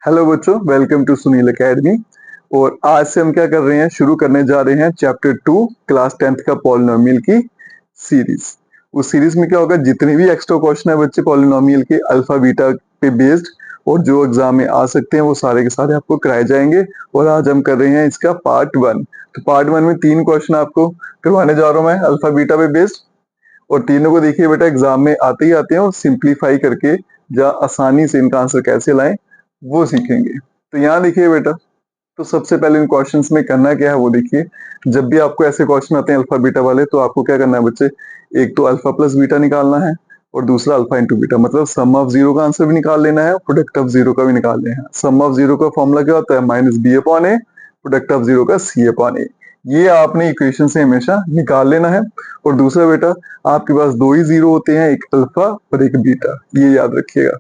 Hello बच्चों, welcome to Sunil academy. और आज से हम क्या कर रहे हैं, शुरू करने जा रहे हैं चैप्टर 2 क्लास 10th का पॉलिनोमियल की सीरीज। उस सीरीज में क्या होगा, जितने भी एक्स्ट्रा क्वेश्चन है बच्चे पॉलिनोमियल के अल्फा बीटा पे बेस्ड और जो एग्जाम में आ सकते हैं वो सारे के सारे आपको कराए जाएंगे। और आज हम कर रहे हैं इसका पार्ट 1। तो पार्ट 1 में 3 क्वेश्चन आपको करवाने जा रहा हूँ मैं अल्फा बीटा पे बेस्ड। और तीनों को देखिए बेटा, एग्जाम में आते ही आते हैं और सिंप्लीफाई करके या आसानी से इनका आंसर कैसे लाएं वो सीखेंगे। तो यहाँ देखिए बेटा, तो सबसे पहले इन क्वेश्चंस में करना क्या है वो देखिए। जब भी आपको ऐसे क्वेश्चन आते हैं अल्फा बीटा वाले, तो आपको क्या करना है बच्चे, एक तो अल्फा प्लस बीटा निकालना है और दूसरा अल्फा इंटू बीटा, मतलब सम ऑफ जीरो का आंसर भी निकाल लेना है, प्रोडक्ट ऑफ जीरो का भी निकाल लेना है। सम ऑफ जीरो का फॉर्मूला क्या होता है, minus B upon A, product of zero का सी अपॉन ए। ये आपने इक्वेशन से हमेशा निकाल लेना है। और दूसरा बेटा, आपके पास दो ही जीरो होते हैं, एक अल्फा और एक बीटा, ये याद रखिएगा।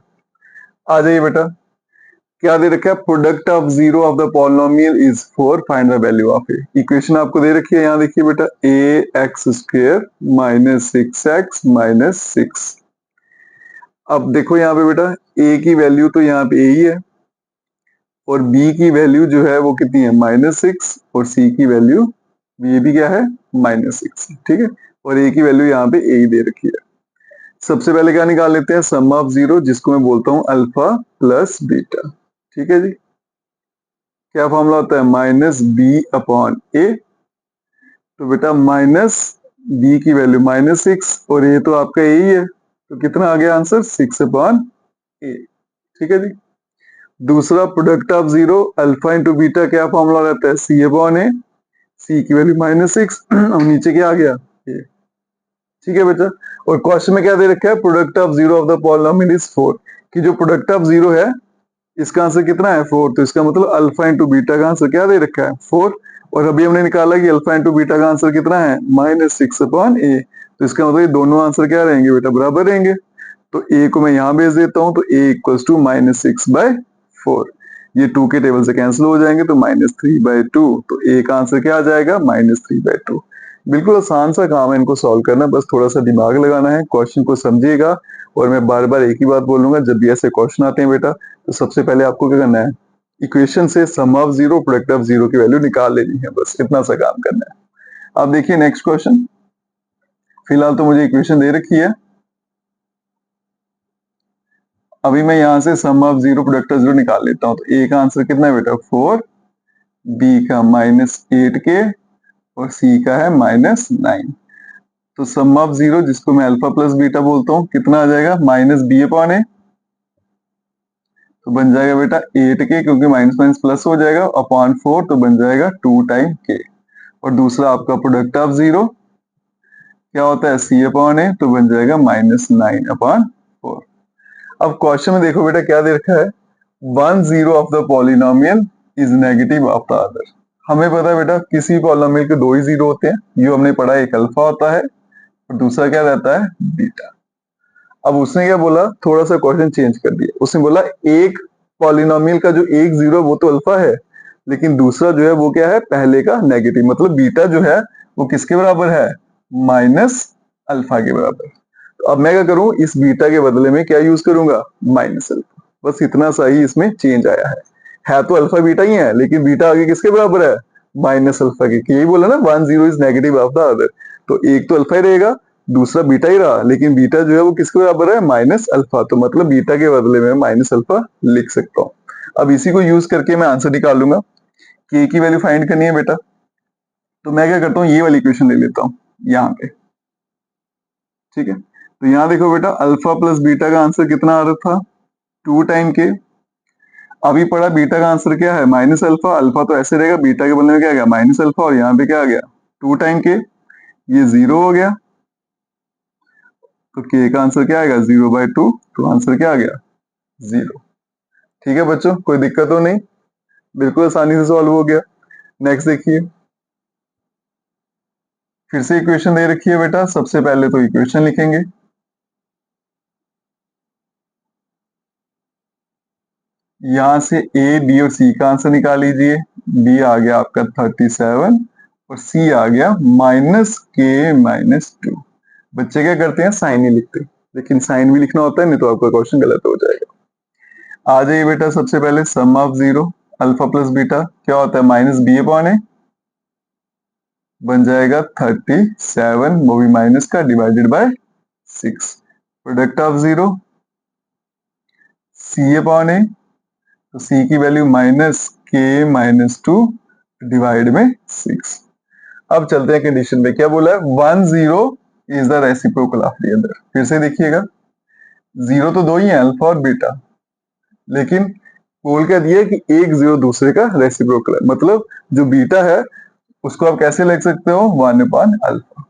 आ जाइए बेटा, क्या दे रखा है, product of zero of the polynomial is 4, find the value of A. Equation आपको दे रखी है, यहाँ देखिए बेटा, A x square minus 6x minus 6। अब देखो यहाँ पे बेटा, ए की वैल्यू तो यहाँ पे ए ही है और बी की वैल्यू जो है वो कितनी है, -6, और सी की वैल्यू ये भी क्या है, -6। ठीक है, और ए की वैल्यू यहाँ पे ए ही दे रखी है। सबसे पहले क्या निकाल लेते हैं, सम ऑफ जीरो, जिसको मैं बोलता हूँ अल्फा प्लस बीटा। ठीक है जी, क्या फॉर्मूला होता है, माइनस बी अपॉन ए। तो बेटा माइनस बी की वैल्यू -6 और ए तो आपका ए ही है, तो कितना आ गया आंसर, 6 अपॉन ए। ठीक है जी। दूसरा, product of zero alpha into beta, क्या फॉर्मूला रहता है, सी अपॉन ए। सी की वैल्यू -6 और नीचे क्या आ गया, ए। ठीक है बेटा। और क्वेश्चन में क्या दे रखा है, product of zero of the polynomial is 4, कि जो प्रोडक्ट ऑफ जीरो है इसका आंसर कितना है, 4। तो इसका मतलब अल्फा इंटू बीटा का आंसर क्या दे रखा है, 4। और अभी हमने निकाला कि अल्फा इंटू बीटा का आंसर कितना है, -6 अपॉन ए। तो इसका मतलब ये दोनों आंसर क्या रहेंगे बेटा, बराबर रहेंगे। तो ए को मैं यहाँ भेज देता हूँ, तो ए इक्वल्स टू -6/4। ये 2 के टेबल से कैंसिल हो जाएंगे, तो -3/2। तो ए का आंसर क्या आ जाएगा, -3/2। बिल्कुल आसान सा काम है इनको सॉल्व करना, बस थोड़ा सा दिमाग लगाना है, क्वेश्चन को समझिएगा। और मैं बार बार एक ही बात बोलूंगा, जब भी ऐसे क्वेश्चन आते हैं बेटा, तो सबसे पहले आपको क्या करना है, इक्वेशन से sum of zero product of zero की वैल्यू निकाल लेनी है, बस इतना सा काम करना है। अब देखिए नेक्स्ट क्वेश्चन, फिलहाल तो मुझे इक्वेशन दे रखी है, अभी मैं यहां से sum of zero product of zero निकाल लेता हूं। तो ए का आंसर कितना है बेटा, 4, बी का -8k और सी का है -9। तो सम ऑफ जीरो, जिसको मैं अल्फा प्लस बीटा बोलता हूँ, कितना आ जाएगा, -b अपॉन ए। तो बन जाएगा बेटा 8k, क्योंकि माइनस माइनस प्लस हो जाएगा, अपॉन 4, तो बन जाएगा 2 टाइम k। और दूसरा आपका प्रोडक्ट ऑफ जीरो क्या होता है, c अपॉन ए, तो बन जाएगा -9 अपॉन 4। अब क्वेश्चन में देखो बेटा, क्या दे रखा है, 1 zero of the polynomial is negative of the other. हमें पता है बेटा, किसी पॉलिनोमियल के दो ही जीरो होते हैं, ये हमने पढ़ा, एक अल्फा होता है और दूसरा क्या रहता है, बीटा। अब उसने क्या बोला, थोड़ा सा क्वेश्चन चेंज कर दिया, उसने बोला एक पॉलिनोमियल का जो एक जीरो वो तो अल्फा है, लेकिन दूसरा जो है वो क्या है, पहले का नेगेटिव, मतलब बीटा जो है वो किसके बराबर है, माइनस अल्फा के बराबर। तो अब मैं क्या करूं, इस बीटा के बदले में क्या यूज करूंगा, माइनस अल्फा। बस इतना सा ही इसमें चेंज आया है तो अल्फा बीटा ही है, लेकिन बीटा आगे किसके बराबर है, माइनस अल्फा के। यही बोला ना, 1 zero is negative of the other. तो एक तो अल्फा ही रहेगा, दूसरा बीटा ही रहा, लेकिन बीटा जो है वो किसके बराबर है, माइनस अल्फा। तो मतलब बीटा के बदले में माइनस अल्फा लिख सकता हूँ। अब इसी को यूज करके मैं आंसर निकालूंगा कि a की वैल्यू फाइंड करनी है बेटा। तो मैं क्या करता हूँ, ये वाली इक्वेशन ले लेता हूँ यहाँ पे। ठीक है, तो यहाँ देखो बेटा, अल्फा प्लस बीटा का आंसर कितना आ रहा था, 2 टाइम के। अभी पढ़ा बीटा का आंसर क्या है, माइनस अल्फा। अल्फा तो ऐसे रहेगा, बीटा के बदले में क्या आ गया, माइनस अल्फा, और यहाँ पे क्या आ गया, 2 टाइम के। ये जीरो हो गया, तो के का आंसर क्या आएगा, 0/2। तो आंसर क्या आ गया, 0। ठीक है बच्चों, कोई दिक्कत तो नहीं, बिल्कुल आसानी से सॉल्व हो गया। नेक्स्ट देखिए, फिर से इक्वेशन दे रखी है बेटा। सबसे पहले तो इक्वेशन लिखेंगे, यहां से ए बी और सी का आंसर निकाल लीजिए। बी आ गया आपका 37 और सी आ गया -k-2। बच्चे क्या करते हैं, साइन ही लिखते हैं, लेकिन साइन भी लिखना होता है, नहीं तो आपका क्वेश्चन गलत हो जाएगा। आ जाइए बेटा, सबसे पहले सम ऑफ 0 अल्फा प्लस बीटा क्या होता है, माइनस बी अपॉन ए, बन जाएगा 37, वो भी माइनस का, divided by 6। Product of 0 C upon A, तो सी की वैल्यू माइनस के माइनस 2 डिवाइड में 6। अब चलते हैं कंडीशन में, क्या बोला है, 1 0 is the reciprocal of the other. फिर से देखिएगा, जीरो तो दो ही है, अल्फा और बीटा, लेकिन बोल क्या दिया कि एक जीरो दूसरे का रेसिप्रोकल है, मतलब जो बीटा है उसको आप कैसे लिख सकते हो, 1 अपॉन अल्फा।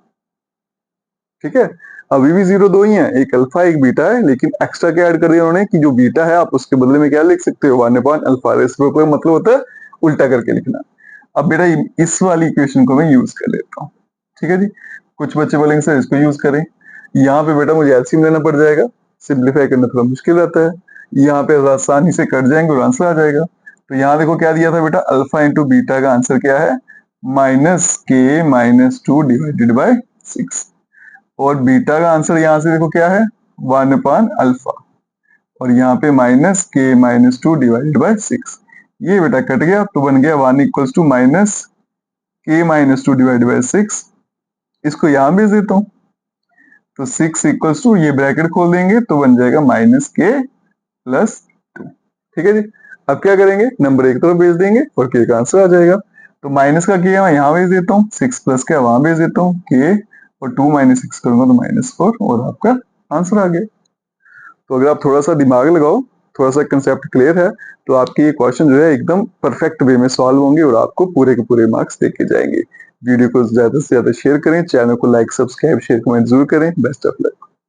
ठीक है, अभी भी जीरो दो ही है, एक अल्फा एक बीटा है, लेकिन एक्स्ट्रा क्या ऐड कर दिया उन्होंने कि जो बीटा है आप उसके बदले में क्या लिख सकते हो, 1 अपॉन अल्फा। रेसिप्रोकल मतलब होता है उल्टा करके लिखना। अब बेटा इस वाली इक्वेशन को मैं यूज कर लेता हूँ। ठीक है जी, कुछ बच्चे बोलेंगे सर इसको यूज करें, यहाँ पे बेटा मुझे एलसीएम लेना पड़ जाएगा, सिंप्लीफाई करना थोड़ा मुश्किल रहता है, यहाँ पे आसानी से कट जाएंगे और आंसर आ जाएगा। तो यहाँ देखो क्या दिया था बेटा, अल्फा इंटू बीटा का आंसर क्या है, माइनस के माइनस 2 डिवाइडेड बाय 6। और बीटा का आंसर यहाँ से देखो क्या है, 1 अपॉन अल्फा, और यहाँ पे माइनस के माइनस 2 डिवाइडेड बाय 6। ये बेटा कट गया, तो बन गया 1 इक्वल्स टू माइनस के माइनस 2 डिवाइडेड बाय 6। इसको यहाँ भेज देता हूँ, तो 6 इक्वल्स टू, ये ब्रैकेट खोल देंगे तो बन जाएगा माइनस के प्लस 2। ठीक है जी, अब क्या करेंगे, नंबर एक तरफ भेज देंगे और के का आंसर आ जाएगा। तो माइनस का के मैं यहाँ भेज देता हूँ, 6 प्लस का वहां भेज देता हूँ, के और 2 माइनस 6 करूंगा तो माइनस 4, और आपका आंसर आ गया। तो अगर आप थोड़ा सा दिमाग लगाओ, थोड़ा सा कंसेप्ट क्लियर है, तो आपके ये क्वेश्चन जो है एकदम परफेक्ट वे में सॉल्व होंगे और आपको पूरे के पूरे मार्क्स देके जाएंगे। वीडियो को ज्यादा से ज्यादा शेयर करें, चैनल को लाइक सब्सक्राइब शेयर कमेंट जरूर करें। Best of luck.